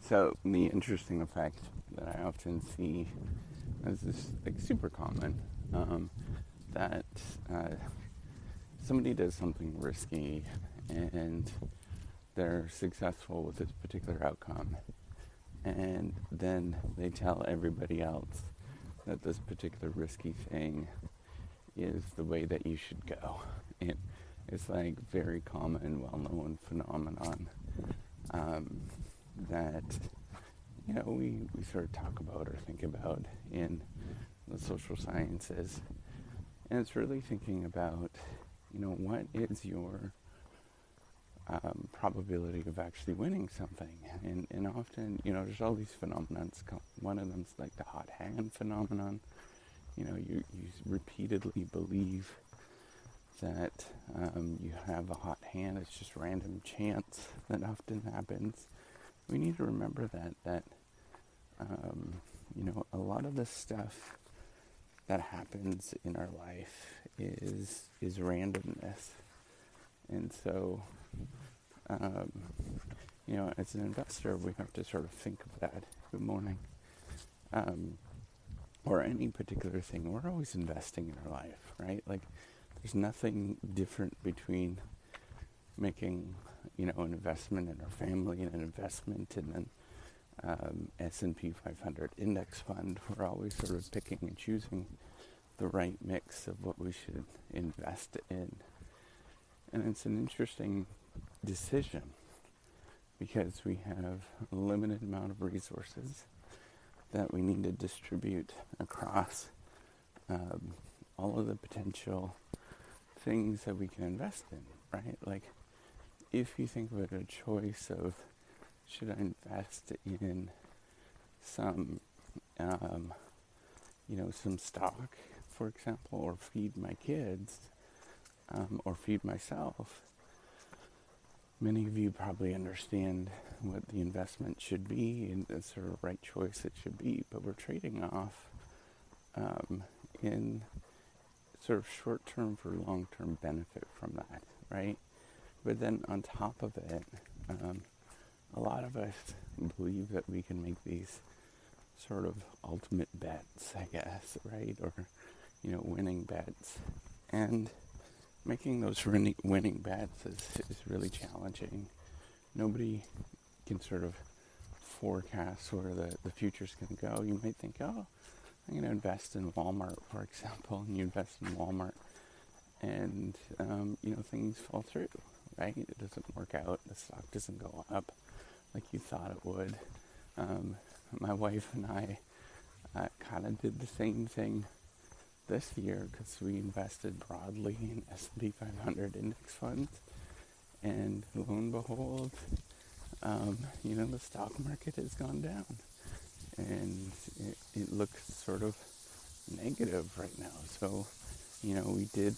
So the interesting effect that I often see is this like super common that uh, somebody does something risky and they're successful with this particular outcome, and then they tell everybody else that this particular risky thing is the way that you should go. It's like very common, well-known phenomenon um, that we sort of talk about or think about in the social sciences, and it's really thinking about what is your probability of actually winning something, and often there's all these phenomena. One of them's like the hot hand phenomenon. You repeatedly believe that you have a hot hand. It's just random chance that often happens. We need to remember that a lot of the stuff that happens in our life is randomness, and so as an investor, we have to sort of think of that. Good morning. Or any particular thing. We're always investing in our life, right? Like, there's nothing different between making, an investment in our family and an investment in an S&P 500 index fund. We're always sort of picking and choosing the right mix of what we should invest in. And it's an interesting decision because we have a limited amount of resources that we need to distribute across all of the potential things that we can invest in, right? Like, if you think about a choice of should I invest in some, some stock, for example, or feed my kids, or feed myself, many of you probably understand what the investment should be and the sort of right choice it should be, but we're trading off in sort of short-term for long-term benefit from that, right? But then on top of it, a lot of us believe that we can make these sort of ultimate bets, I guess, right? Or, winning bets. And making those winning bets is really challenging. Nobody can sort of forecast where the future's going to go. You might think, oh, I'm going to invest in Walmart, for example, and you invest in Walmart, and things fall through, right? It doesn't work out. The stock doesn't go up like you thought it would. My wife and I kind of did the same thing this year because we invested broadly in S&P 500 index funds, and lo and behold, the stock market has gone down, and it looks sort of negative right now. So, we did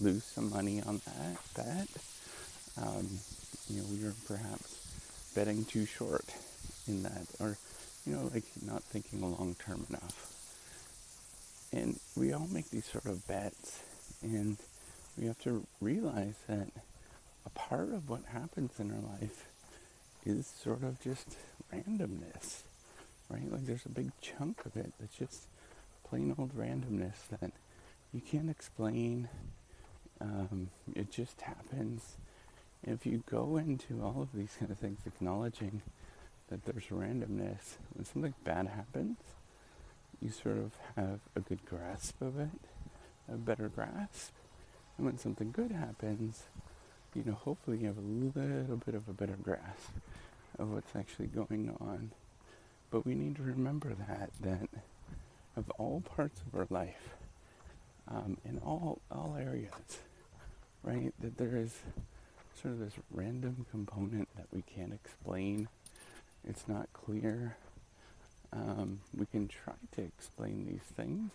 lose some money on that bet. We were perhaps betting too short in that, or, not thinking long term enough. And we all make these sort of bets, and we have to realize that a part of what happens in our life is sort of just randomness, right? Like, there's a big chunk of it that's just plain old randomness that you can't explain. It just happens. And if you go into all of these kind of things acknowledging that there's randomness, when something bad happens, you sort of have a good grasp of it, a better grasp. And when something good happens, hopefully you have a little bit of a better grasp of what's actually going on. But we need to remember that of all parts of our life, in all areas, right, that there is sort of this random component that we can't explain. It's not clear. We can try to explain these things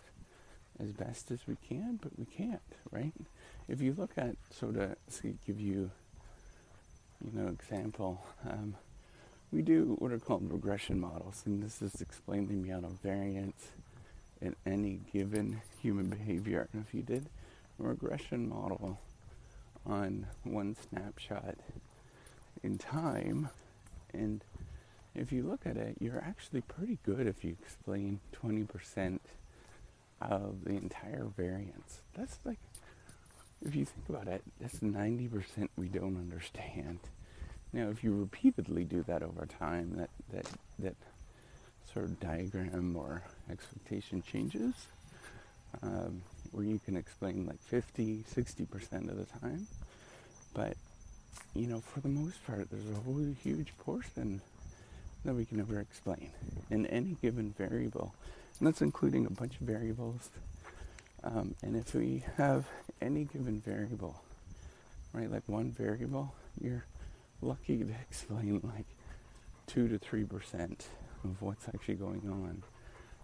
as best as we can, but we can't, right? If you look at, to give you, example, we do what are called regression models, and this is explaining the amount of variance in any given human behavior. And if you did a regression model on one snapshot in time, and if you look at it, you're actually pretty good if you explain 20% of the entire variance. That's like, if you think about it, that's 90% we don't understand. Now, if you repeatedly do that over time, that sort of diagram or expectation changes, where you can explain like 50, 60% of the time. But, for the most part, there's a whole huge portion that we can never explain in any given variable. And that's including a bunch of variables. And if we have any given variable, right, like one variable, you're lucky to explain like 2 to 3% of what's actually going on.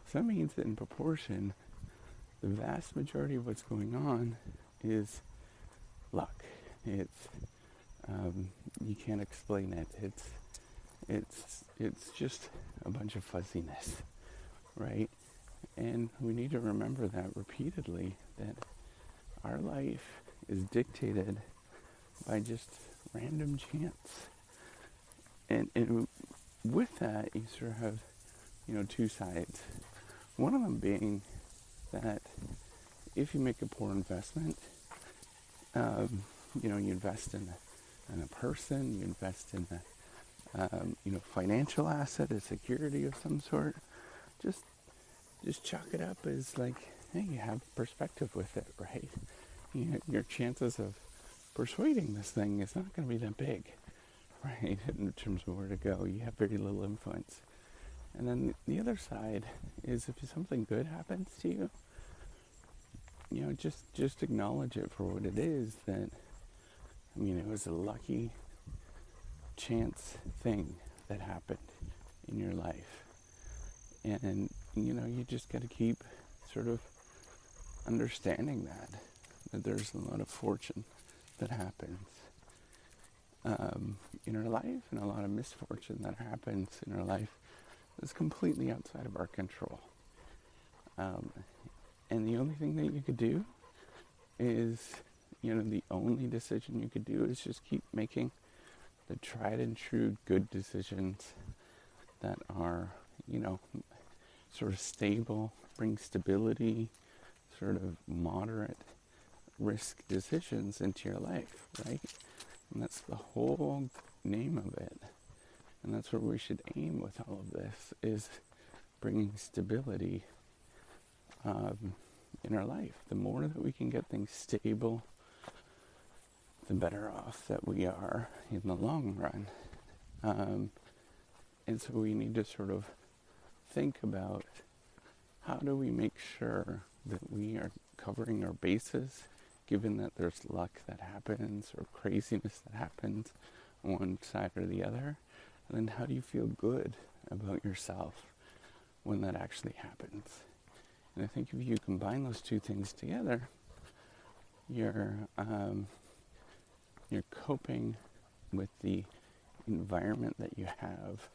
So that means that in proportion, the vast majority of what's going on is luck. It's you can't explain it. It's just a bunch of fuzziness, right? And we need to remember that repeatedly, that our life is dictated by just random chance. And with that, you sort of have, two sides. One of them being that if you make a poor investment, you invest in a person, you invest in a financial asset, a security of some sort, just chalk it up as like, hey, you have perspective with it, right? Your chances of persuading this thing is not going to be that big, right? In terms of where to go, you have very little influence. And then the other side is if something good happens to you, just acknowledge it for what it is. That, it was a lucky chance thing that happened in your life. And, you just got to keep sort of understanding that there's a lot of fortune that happens in our life, and a lot of misfortune that happens in our life that's completely outside of our control. And the only thing that you could do is, the only decision you could do is just keep making the tried and true good decisions that are, sort of stable, bring stability, sort of moderate risk decisions into your life, right? And that's the whole name of it. And that's where we should aim with all of this, is bringing stability in our life. The more that we can get things stable, the better off that we are in the long run. And so we need to sort of think about, how do we make sure that we are covering our bases, given that there's luck that happens or craziness that happens on one side or the other? And then how do you feel good about yourself when that actually happens? And I think if you combine those two things together, you're coping with the environment that you have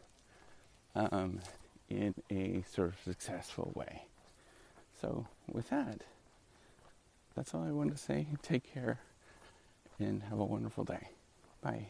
in a sort of successful way. So with that, that's all I wanted to say. Take care and have a wonderful day. Bye.